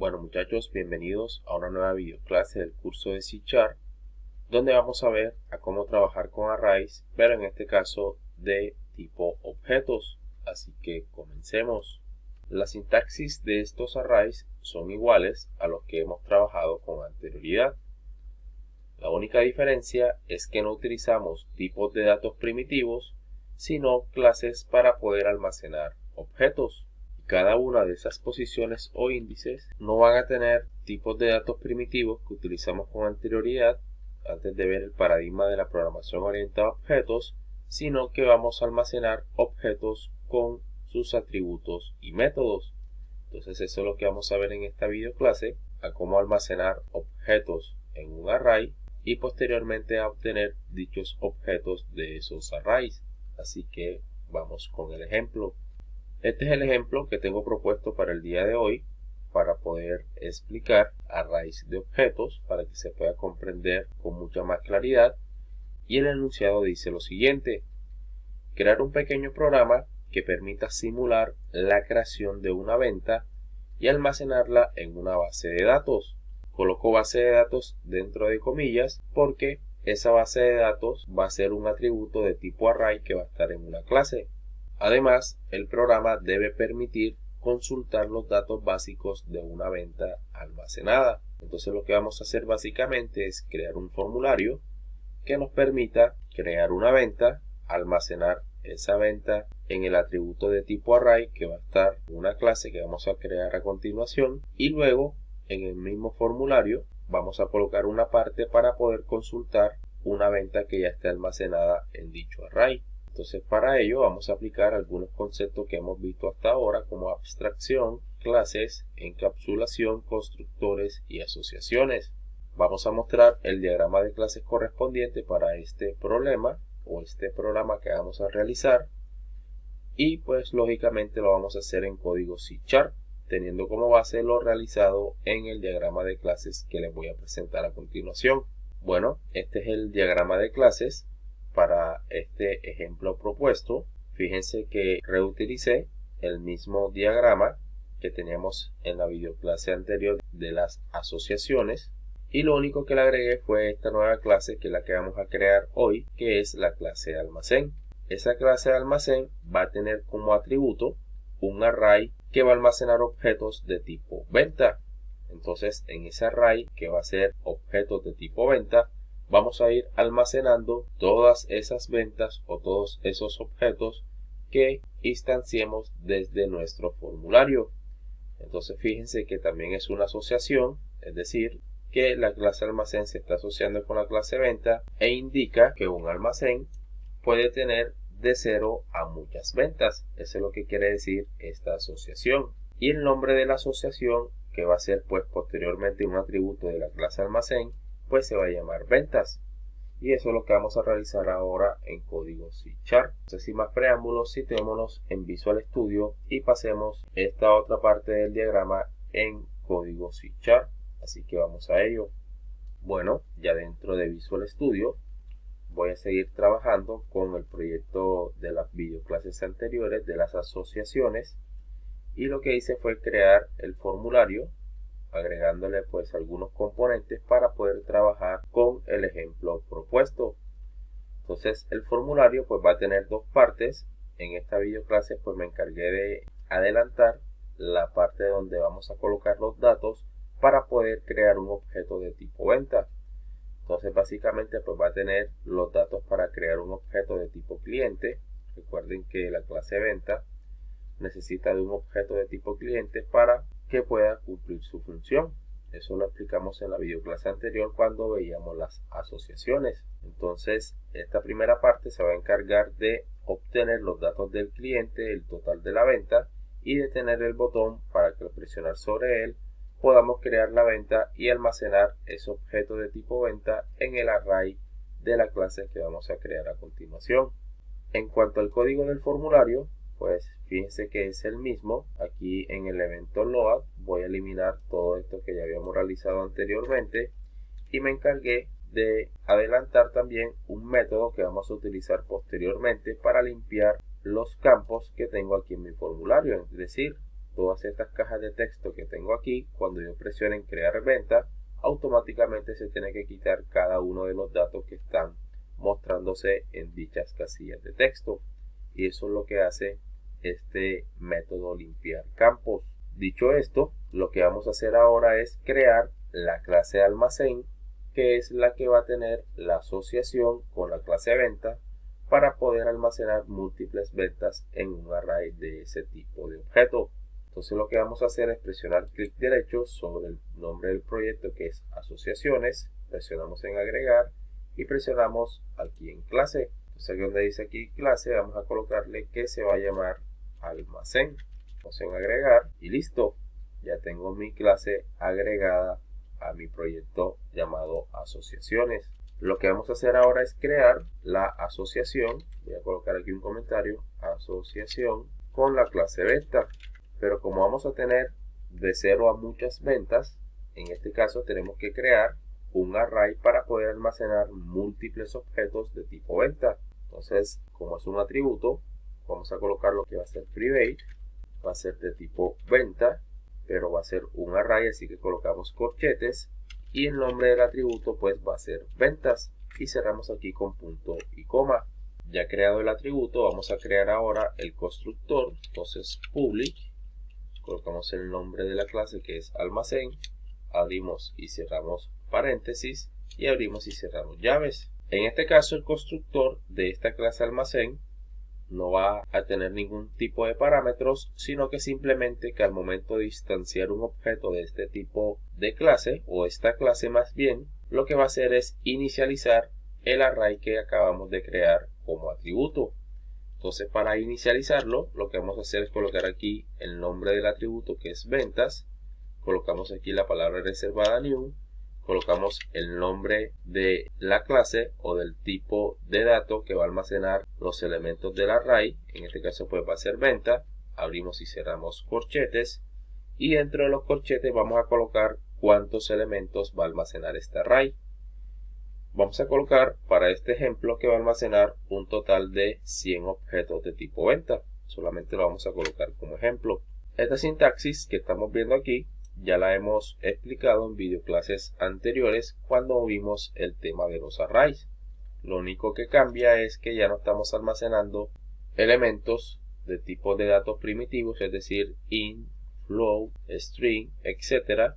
Bueno muchachos, bienvenidos a una nueva videoclase del curso de C#, donde vamos a ver a cómo trabajar con arrays, pero en este caso de tipo objetos. Así que comencemos. La sintaxis de estos arrays son iguales a los que hemos trabajado con anterioridad. La única diferencia es que no utilizamos tipos de datos primitivos, sino clases para poder almacenar objetos. Cada una de esas posiciones o índices no van a tener tipos de datos primitivos que utilizamos con anterioridad antes de ver el paradigma de la programación orientada a objetos, sino que vamos a almacenar objetos con sus atributos y métodos. Entonces eso es lo que vamos a ver en esta videoclase, a cómo almacenar objetos en un array y posteriormente a obtener dichos objetos de esos arrays. Así que vamos con el ejemplo. Este es el ejemplo que tengo propuesto para el día de hoy para poder explicar arrays de objetos para que se pueda comprender con mucha más claridad. Y el enunciado dice lo siguiente: crear un pequeño programa que permita simular la creación de una venta y almacenarla en una base de datos. Coloco base de datos dentro de comillas porque esa base de datos va a ser un atributo de tipo array que va a estar en una clase. Además, el programa debe permitir consultar los datos básicos de una venta almacenada. Entonces lo que vamos a hacer básicamente es crear un formulario que nos permita crear una venta, almacenar esa venta en el atributo de tipo array que va a estar en una clase que vamos a crear a continuación, y luego en el mismo formulario vamos a colocar una parte para poder consultar una venta que ya esté almacenada en dicho array. Entonces para ello vamos a aplicar algunos conceptos que hemos visto hasta ahora, como abstracción, clases, encapsulación, constructores y asociaciones. Vamos a mostrar el diagrama de clases correspondiente para este problema o este programa que vamos a realizar, y pues lógicamente lo vamos a hacer en código C#, teniendo como base lo realizado en el diagrama de clases que les voy a presentar a continuación. Bueno, este es el diagrama de clases para este ejemplo propuesto. Fíjense que reutilicé el mismo diagrama que teníamos en la videoclase anterior de las asociaciones, y lo único que le agregué fue esta nueva clase que es la que vamos a crear hoy, que es la clase de almacén. Esa clase de almacén va a tener como atributo un array que va a almacenar objetos de tipo venta. Entonces en ese array que va a ser objetos de tipo venta, vamos a ir almacenando todas esas ventas o todos esos objetos que instanciemos desde nuestro formulario. Entonces fíjense que también es una asociación, es decir, que la clase almacén se está asociando con la clase venta e indica que un almacén puede tener de 0 a muchas ventas. Eso es lo que quiere decir esta asociación. Y el nombre de la asociación, que va a ser pues posteriormente un atributo de la clase almacén, pues se va a llamar ventas. Y eso es lo que vamos a realizar ahora en código C#. Entonces, sin más preámbulos, citémonos en Visual Studio y pasemos esta otra parte del diagrama en código C#. Así que vamos a ello. Bueno, ya dentro de Visual Studio voy a seguir trabajando con el proyecto de las videoclases anteriores de las asociaciones, y lo que hice fue crear el formulario agregándole pues algunos componentes para poder trabajar con el ejemplo propuesto. Entonces el formulario pues va a tener dos partes. En esta videoclase pues me encargué de adelantar la parte donde vamos a colocar los datos para poder crear un objeto de tipo venta. Entonces básicamente pues va a tener los datos para crear un objeto de tipo cliente. Recuerden que la clase venta necesita de un objeto de tipo cliente para que pueda cumplir su función. Eso lo explicamos en la videoclase anterior cuando veíamos las asociaciones. Entonces esta primera parte se va a encargar de obtener los datos del cliente, el total de la venta, y de tener el botón para que al presionar sobre él podamos crear la venta y almacenar ese objeto de tipo venta en el array de la clase que vamos a crear a continuación. En cuanto al código del formulario, pues fíjense que es el mismo. Aquí en el evento load voy a eliminar todo esto que ya habíamos realizado anteriormente, y me encargué de adelantar también un método que vamos a utilizar posteriormente para limpiar los campos que tengo aquí en mi formulario. Es decir, todas estas cajas de texto que tengo aquí, cuando yo presione en crear venta, automáticamente se tiene que quitar cada uno de los datos que están mostrándose en dichas casillas de texto. Y eso es lo que hace este método limpiar campos. Dicho esto, lo que vamos a hacer ahora es crear la clase almacén, que es la que va a tener la asociación con la clase venta para poder almacenar múltiples ventas en un array de ese tipo de objeto. Entonces lo que vamos a hacer es presionar clic derecho sobre el nombre del proyecto, que es asociaciones, presionamos en agregar y presionamos aquí en clase. Entonces aquí donde dice aquí clase, vamos a colocarle que se va a llamar almacén. Vamos en agregar y listo, ya tengo mi clase agregada a mi proyecto llamado asociaciones. Lo que vamos a hacer ahora es crear la asociación. Voy a colocar aquí un comentario, asociación con la clase venta. Pero como vamos a tener de 0 a muchas ventas, en este caso tenemos que crear un array para poder almacenar múltiples objetos de tipo venta. Entonces, como es un atributo, vamos a colocar lo que va a ser private, va a ser de tipo venta, pero va a ser un array, así que colocamos corchetes y el nombre del atributo pues va a ser ventas y cerramos aquí con punto y coma. Ya creado el atributo, vamos a crear ahora el constructor. Entonces public, colocamos el nombre de la clase que es almacén, abrimos y cerramos paréntesis y abrimos y cerramos llaves. En este caso el constructor de esta clase almacén no va a tener ningún tipo de parámetros, sino que simplemente que al momento de instanciar un objeto de este tipo de clase, o esta clase más bien, lo que va a hacer es inicializar el array que acabamos de crear como atributo. Entonces, para inicializarlo, lo que vamos a hacer es colocar aquí el nombre del atributo, que es ventas, colocamos aquí la palabra reservada new, colocamos el nombre de la clase o del tipo de dato que va a almacenar los elementos del array. En este caso pues va a ser venta. Abrimos y cerramos corchetes. Y dentro de los corchetes vamos a colocar cuántos elementos va a almacenar este array. Vamos a colocar para este ejemplo que va a almacenar un total de 100 objetos de tipo venta. Solamente lo vamos a colocar como ejemplo. Esta sintaxis que estamos viendo aquí ya la hemos explicado en videoclases anteriores cuando vimos el tema de los arrays. Lo único que cambia es que ya no estamos almacenando elementos de tipo de datos primitivos, es decir, int, float, string, etc.,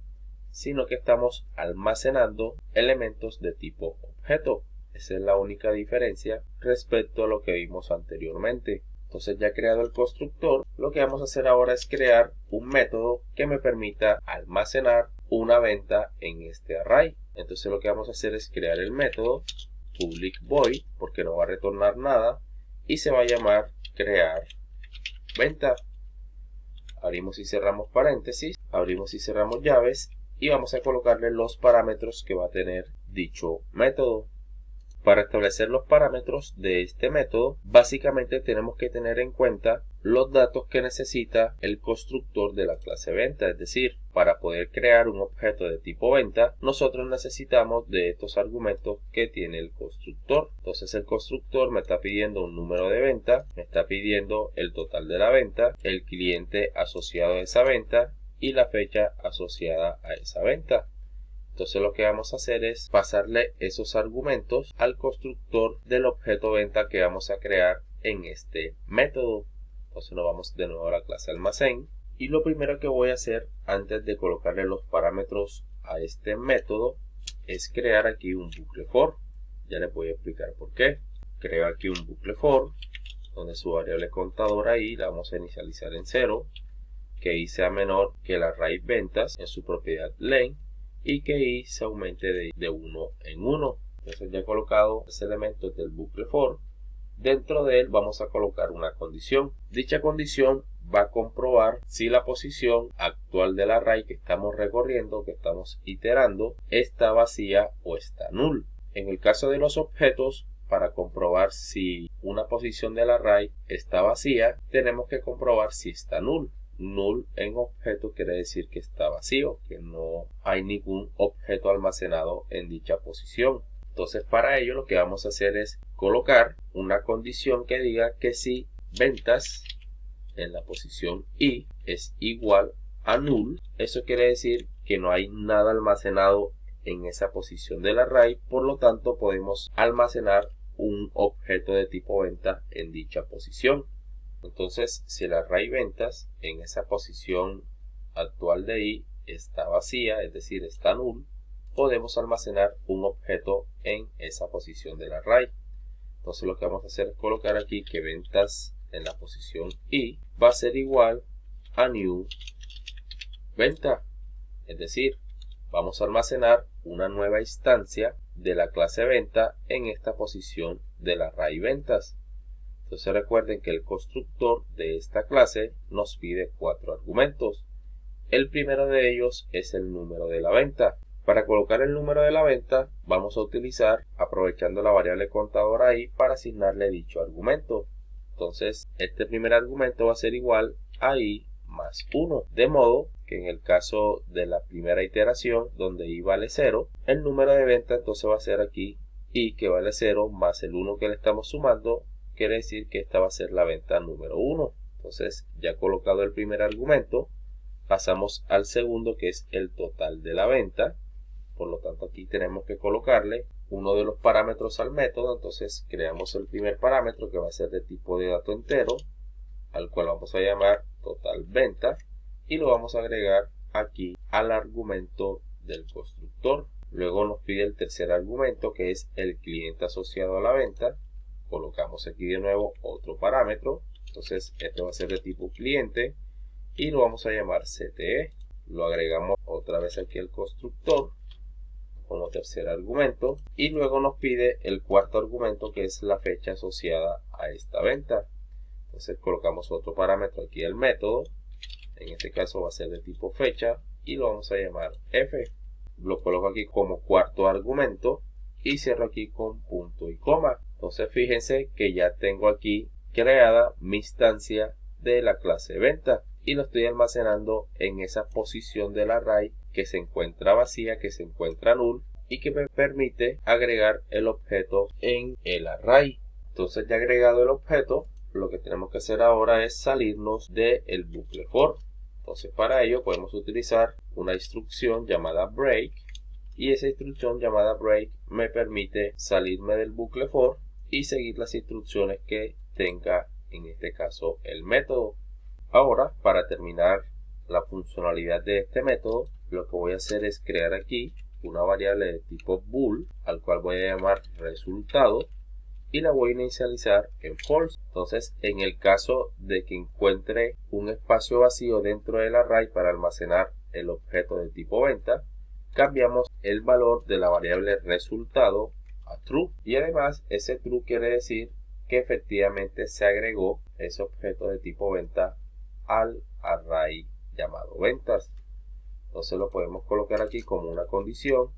sino que estamos almacenando elementos de tipo objeto. Esa es la única diferencia respecto a lo que vimos anteriormente. Entonces, ya creado el constructor, lo que vamos a hacer ahora es crear un método que me permita almacenar una venta en este array. Entonces lo que vamos a hacer es crear el método public void, porque no va a retornar nada, y se va a llamar crear venta. Abrimos y cerramos paréntesis, abrimos y cerramos llaves, y vamos a colocarle los parámetros que va a tener dicho método. Para establecer los parámetros de este método, básicamente tenemos que tener en cuenta los datos que necesita el constructor de la clase venta. Es decir, para poder crear un objeto de tipo venta, nosotros necesitamos de estos argumentos que tiene el constructor. Entonces el constructor me está pidiendo un número de venta, me está pidiendo el total de la venta, el cliente asociado a esa venta y la fecha asociada a esa venta. Entonces lo que vamos a hacer es pasarle esos argumentos al constructor del objeto venta que vamos a crear en este método. Entonces nos vamos de nuevo a la clase almacén y lo primero que voy a hacer antes de colocarle los parámetros a este método es crear aquí un bucle for. Ya les voy a explicar por qué. Creo aquí un bucle for donde su variable contador ahí la vamos a inicializar en 0, que i sea menor que el array ventas en su propiedad len, y que i se aumente de 1 en 1. Entonces ya he colocado los elementos del bucle for. Dentro de él vamos a colocar una condición. Dicha condición va a comprobar si la posición actual del array que estamos recorriendo, que estamos iterando, está vacía o está null. En el caso de los objetos, para comprobar si una posición del array está vacía, tenemos que comprobar si está null. Null en objeto quiere decir que está vacío, que no hay ningún objeto almacenado en dicha posición. Entonces para ello lo que vamos a hacer es colocar una condición que diga que si ventas en la posición i es igual a null. Eso quiere decir que no hay nada almacenado en esa posición del array, por lo tanto podemos almacenar un objeto de tipo venta en dicha posición. Entonces, si el array ventas en esa posición actual de i está vacía, es decir, está null, podemos almacenar un objeto en esa posición del array. Entonces lo que vamos a hacer es colocar aquí que ventas en la posición i va a ser igual a new venta, es decir, vamos a almacenar una nueva instancia de la clase venta en esta posición del array ventas. Entonces recuerden que el constructor de esta clase nos pide 4 argumentos. El primero de ellos es el número de la venta. Para colocar el número de la venta vamos a utilizar, aprovechando la variable contador ahí, para asignarle dicho argumento. Entonces este primer argumento va a ser igual a i más 1, de modo que en el caso de la primera iteración donde i vale 0, el número de venta entonces va a ser aquí i que vale 0 más el 1 que le estamos sumando, quiere decir que esta va a ser la venta número 1. Entonces ya colocado el primer argumento, pasamos al segundo, que es el total de la venta. Por lo tanto aquí tenemos que colocarle uno de los parámetros al método. Entonces creamos el primer parámetro, que va a ser de tipo de dato entero, al cual vamos a llamar total venta, y lo vamos a agregar aquí al argumento del constructor. Luego nos pide el tercer argumento, que es el cliente asociado a la venta. Colocamos aquí de nuevo otro parámetro, entonces este va a ser de tipo cliente y lo vamos a llamar CTE. Lo agregamos otra vez aquí al constructor como tercer argumento, y luego nos pide el cuarto argumento, que es la fecha asociada a esta venta. Entonces colocamos otro parámetro aquí al método, en este caso va a ser de tipo fecha y lo vamos a llamar f. Lo coloco aquí como cuarto argumento y cierro aquí con punto y coma. Entonces fíjense que ya tengo aquí creada mi instancia de la clase venta y lo estoy almacenando en esa posición del array que se encuentra vacía, que se encuentra null, y que me permite agregar el objeto en el array. Entonces ya agregado el objeto, lo que tenemos que hacer ahora es salirnos del bucle for. Entonces para ello podemos utilizar una instrucción llamada break, y esa instrucción llamada break me permite salirme del bucle for y seguir las instrucciones que tenga en este caso el método. Ahora, para terminar la funcionalidad de este método, lo que voy a hacer es crear aquí una variable de tipo bool, al cual voy a llamar resultado, y la voy a inicializar en false. Entonces, en el caso de que encuentre un espacio vacío dentro del array para almacenar el objeto de tipo venta, cambiamos el valor de la variable resultado a true, y además ese true quiere decir que efectivamente se agregó ese objeto de tipo venta al array llamado ventas. Entonces lo podemos colocar aquí como una condición,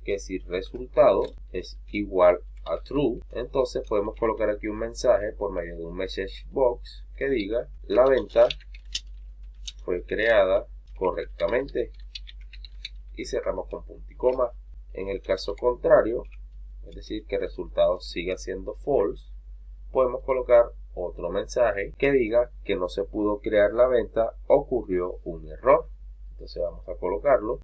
que si resultado es igual a true, entonces podemos colocar aquí un mensaje por medio de un message box que diga la venta fue creada correctamente, y cerramos con punto y coma. En el caso contrario, es decir que el resultado siga siendo false, podemos colocar otro mensaje que diga que no se pudo crear la venta, ocurrió un error. Entonces vamos a colocarlo,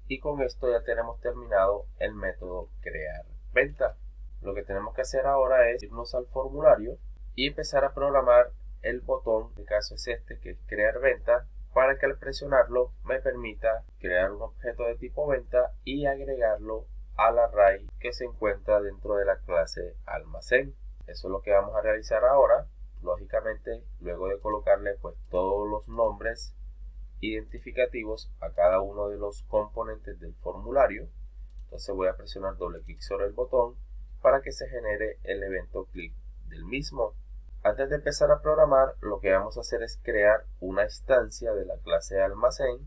y con esto ya tenemos terminado el método crear venta. Lo que tenemos que hacer ahora es irnos al formulario y empezar a programar el botón, en el caso es este, que es crear venta, para que al presionarlo me permita crear un objeto de tipo venta y agregarlo al array que se encuentra dentro de la clase almacén. Eso es lo que vamos a realizar ahora. Lógicamente, luego de colocarle pues todos los nombres identificativos a cada uno de los componentes del formulario, entonces voy a presionar doble clic sobre el botón para que se genere el evento clic del mismo. Antes de empezar a programar, lo que vamos a hacer es crear una instancia de la clase almacén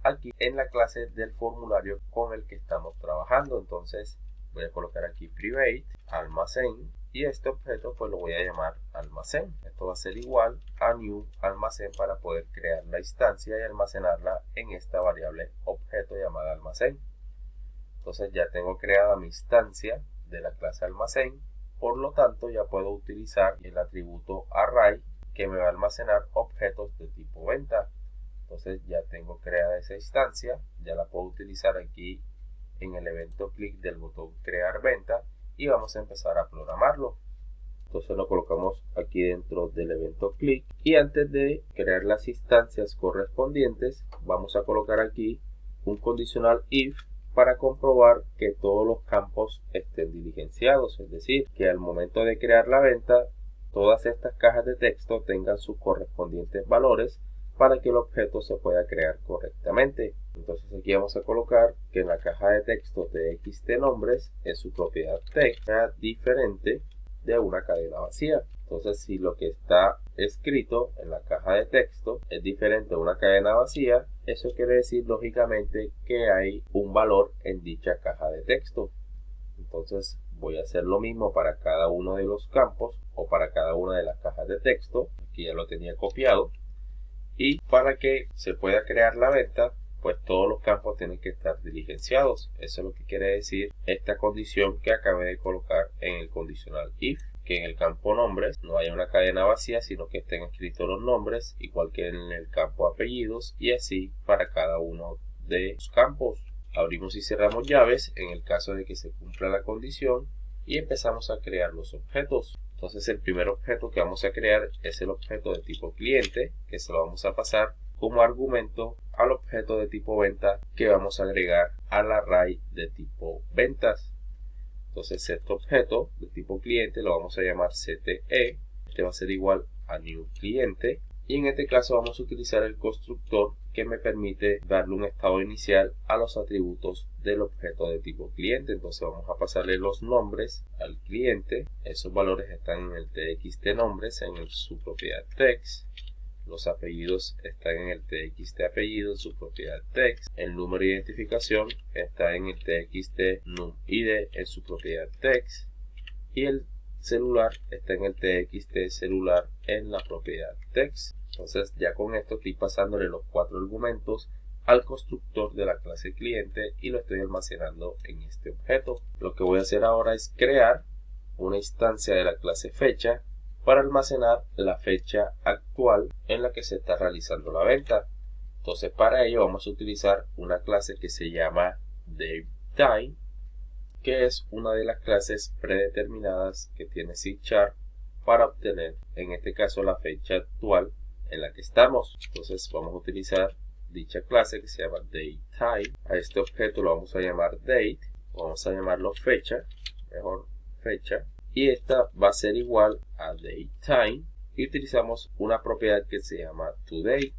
aquí en la clase del formulario con el que estamos trabajando. Entonces voy a colocar aquí private almacén, y este objeto pues lo voy a llamar almacén. Esto va a ser igual a new almacén para poder crear la instancia y almacenarla en esta variable objeto llamada almacén. Entonces ya tengo creada mi instancia de la clase almacén, por lo tanto ya puedo utilizar el atributo array que me va a almacenar objetos de tipo venta. Entonces ya tengo creada esa instancia, ya la puedo utilizar aquí en el evento clic del botón crear venta y vamos a empezar a programarlo. Entonces lo colocamos aquí dentro del evento clic y antes de crear las instancias correspondientes vamos a colocar aquí un condicional if para comprobar que todos los campos estén diligenciados, es decir, que al momento de crear la venta todas estas cajas de texto tengan sus correspondientes valores para que el objeto se pueda crear correctamente. Entonces aquí vamos a colocar que en la caja de texto txt nombres en su propiedad text sea diferente de una cadena vacía. Entonces si lo que está escrito en la caja de texto es diferente a una cadena vacía, eso quiere decir lógicamente que hay un valor en dicha caja de texto. Entonces voy a hacer lo mismo para cada uno de los campos o para cada una de las cajas de texto. Aquí ya lo tenía copiado. Y para que se pueda crear la venta, pues todos los campos tienen que estar diligenciados. Eso es lo que quiere decir esta condición que acabé de colocar en el condicional if, que en el campo nombres no haya una cadena vacía, sino que estén escritos los nombres, igual que en el campo apellidos, y así para cada uno de los campos. Abrimos y cerramos llaves en el caso de que se cumpla la condición y empezamos a crear los objetos. Entonces el primer objeto que vamos a crear es el objeto de tipo cliente, que se lo vamos a pasar como argumento al objeto de tipo venta que vamos a agregar al array de tipo ventas. Entonces este objeto de tipo cliente lo vamos a llamar CTE, este va a ser igual a new cliente y en este caso vamos a utilizar el constructor que me permite darle un estado inicial a los atributos del objeto de tipo cliente. Entonces vamos a pasarle los nombres al cliente, esos valores están en el txt nombres en su propiedad text. Los apellidos están en el txt apellido en su propiedad text. El número de identificación está en el txt numid en su propiedad text. Y el celular está en el txt celular en la propiedad text. Entonces ya con esto estoy pasándole los 4 argumentos al constructor de la clase cliente y lo estoy almacenando en este objeto. Lo que voy a hacer ahora es crear una instancia de la clase fecha para almacenar la fecha actual en la que se está realizando la venta. Entonces para ello vamos a utilizar una clase que se llama DateTime, que es una de las clases predeterminadas que tiene C# para obtener en este caso la fecha actual en la que estamos. Entonces vamos a utilizar dicha clase que se llama DateTime. A este objeto lo vamos a llamar date, vamos a llamarlo fecha, mejor fecha, y esta va a ser igual a DateTime y utilizamos una propiedad que se llama toDate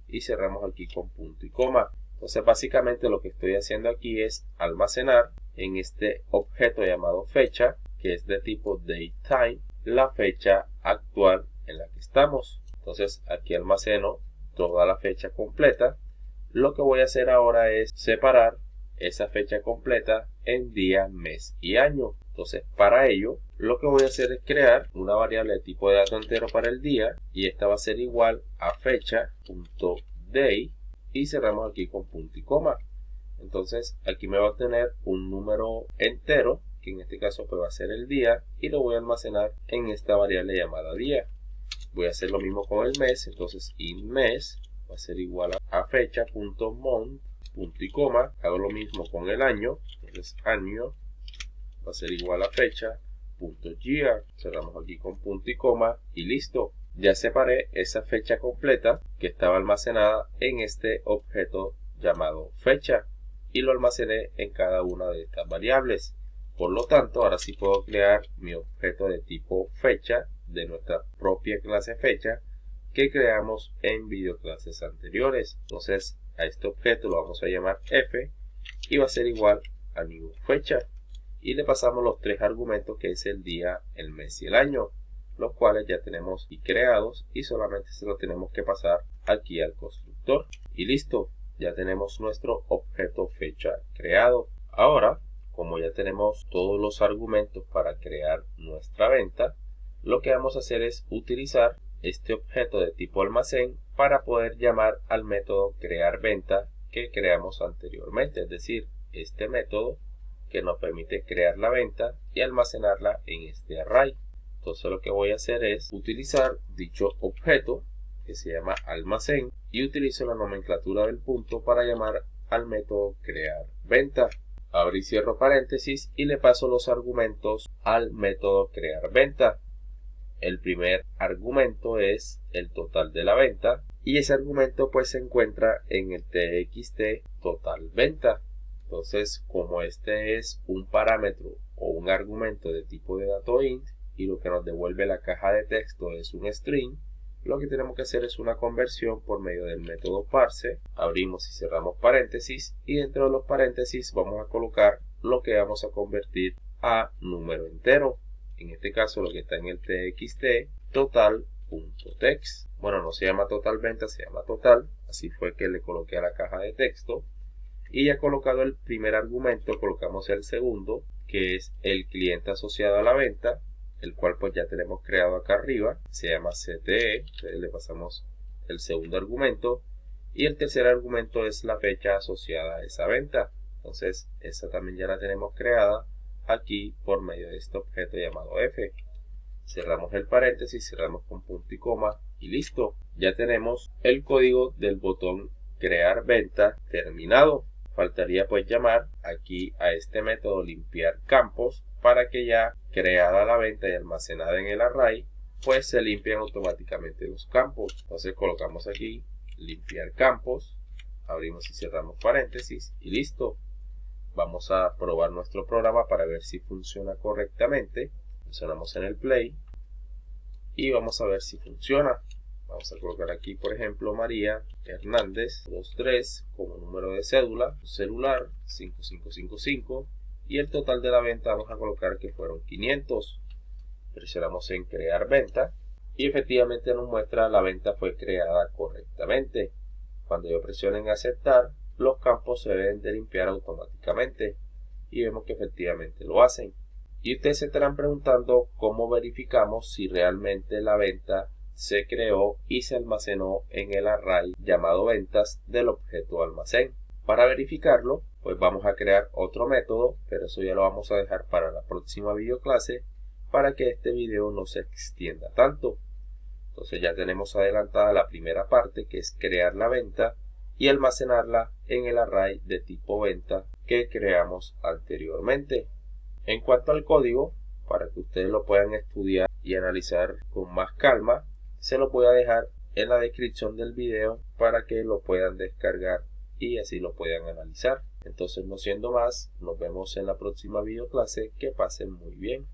y cerramos aquí con punto y coma. Entonces básicamente lo que estoy haciendo aquí es almacenar en este objeto llamado fecha, que es de tipo DateTime, la fecha actual en la que estamos. Entonces aquí almaceno toda la fecha completa. Lo que voy a hacer ahora es separar esa fecha completa en día, mes y año. Entonces para ello lo que voy a hacer es crear una variable de tipo de dato entero para el día y esta va a ser igual a fecha.day y cerramos aquí con punto y coma. Entonces aquí me va a obtener un número entero que en este caso pues va a ser el día y lo voy a almacenar en esta variable llamada día. Voy a hacer lo mismo con el mes, entonces mes va a ser igual a fecha.month, punto y coma. Hago lo mismo con el año, entonces año va a ser igual a fecha.year. Cerramos aquí con punto y coma y listo. Ya separé esa fecha completa que estaba almacenada en este objeto llamado fecha y lo almacené en cada una de estas variables. Por lo tanto, ahora sí puedo crear mi objeto de tipo fecha de nuestra propia clase fecha que creamos en videoclases anteriores. Entonces a este objeto lo vamos a llamar f y va a ser igual a new fecha y le pasamos los 3 argumentos que es el día, el mes y el año, los cuales ya tenemos y creados y solamente se lo tenemos que pasar aquí al constructor y listo, ya tenemos nuestro objeto fecha creado. Ahora, como ya tenemos todos los argumentos para crear nuestra venta, lo que vamos a hacer es utilizar este objeto de tipo almacén para poder llamar al método crear venta que creamos anteriormente, es decir, este método que nos permite crear la venta y almacenarla en este array. Entonces lo que voy a hacer es utilizar dicho objeto que se llama almacén y utilizo la nomenclatura del punto para llamar al método crear venta. Abro y cierro paréntesis y le paso los argumentos al método crear venta. El primer argumento es el total de la venta y ese argumento pues se encuentra en el txt total venta. Entonces, como este es un parámetro o un argumento de tipo de dato int y lo que nos devuelve la caja de texto es un string, lo que tenemos que hacer es una conversión por medio del método parse. Abrimos y cerramos paréntesis y dentro de los paréntesis vamos a colocar lo que vamos a convertir a número entero. En este caso lo que está en el txt total.text. Bueno, no se llama total venta, se llama total. Así fue que le coloqué a la caja de texto. Y ya colocado el primer argumento, colocamos el segundo, que es el cliente asociado a la venta, el cual pues ya tenemos creado acá arriba, se llama CTE, entonces le pasamos el segundo argumento, y el tercer argumento es la fecha asociada a esa venta. Entonces esa también ya la tenemos creada aquí por medio de este objeto llamado f. Cerramos el paréntesis, cerramos con punto y coma y listo. Ya tenemos el código del botón crear venta terminado. Faltaría pues llamar aquí a este método limpiar campos para que ya creada la venta y almacenada en el array pues se limpian automáticamente los campos. Entonces colocamos aquí limpiar campos, abrimos y cerramos paréntesis y listo. Vamos a probar nuestro programa para ver si funciona correctamente. Presionamos en el play y vamos a ver si funciona. Vamos a colocar aquí, por ejemplo, María Hernández 23 como número de cédula, celular 5555 y el total de la venta vamos a colocar que fueron 500. Presionamos en crear venta y efectivamente nos muestra la venta fue creada correctamente. Cuando yo presiono en aceptar, los campos se deben de limpiar automáticamente y vemos que efectivamente lo hacen. Y ustedes se estarán preguntando cómo verificamos si realmente la venta se creó y se almacenó en el array llamado ventas del objeto almacén. Para verificarlo, pues vamos a crear otro método, pero eso ya lo vamos a dejar para la próxima videoclase para que este video no se extienda tanto. Entonces ya tenemos adelantada la primera parte, que es crear la venta y almacenarla en el array de tipo venta que creamos anteriormente. En cuanto al código, para que ustedes lo puedan estudiar y analizar con más calma, se lo voy a dejar en la descripción del video para que lo puedan descargar y así lo puedan analizar. Entonces, no siendo más, nos vemos en la próxima videoclase. Que pasen muy bien.